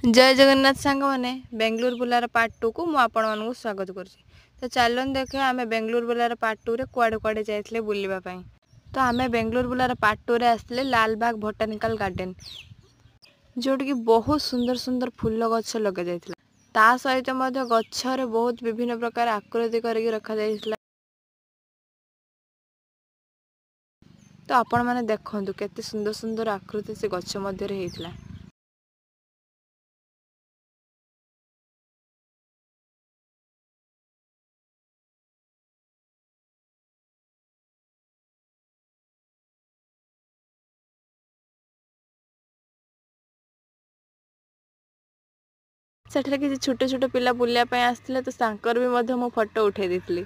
जय जगन्नाथ सांग मैंने बेंगलुरु बुलार पार्ट 2 को मुझे स्वागत करुँची। तो चलन देखा आम बेंगलुरु बुलार पार्ट 2 रे कुआड़े कुआड़े जाइए बुलवाई। तो आम बेंगलुरु बुलार पार्ट 2 रे आसले लालबाग बोटानिकल गार्डन जोटी की बहुत सुंदर सुंदर फूल गछ लगे जाइथिला। ता सहित मध्य गछरे बहुत विभिन्न प्रकार आकृति करके रखा जाइथिला। तो आपण माने देखंतु केते सुंदर सुंदर आकृति से गछ मध्य रे हेइथिला। सेठरे किसी छोटे छोटे पिला बुलिया पय आस्थिले तो सांकर भी मध्य मो फोटो उठे देथिली।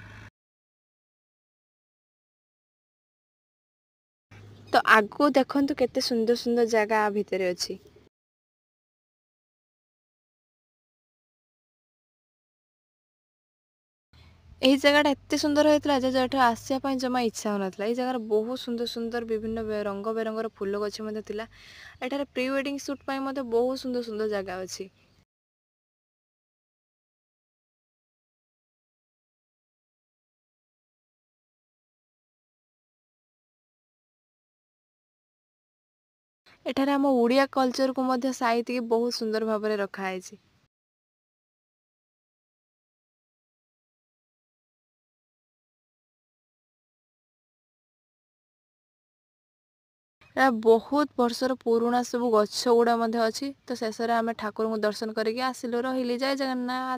तो आगो देखंतु केते सुंदर सुंदर जगह भितर अछि। एही जगह एते सुंदर होइतला जे जेठ आसिया पय जमा इच्छा होनथला। एही जगह बहुत सुंदर सुंदर विभिन्न रंग बेरंगर फूल गछ मध्य थिला। एठारे प्री वेडिंग शूट पय मध्य बहुत सुंदर सुंदर जगह अछि। एठारे हम ओडिया कल्चर को मध्य साइति के बहुत सुंदर भाबरे रखा आइछि। बहुत वर्षर पुराणा सब गछ गुड़ा मध्य अछि। तो शेष रे आमे ठाकुर को दर्शन करके आसिलु। रहिली। जय जगन्नाथ।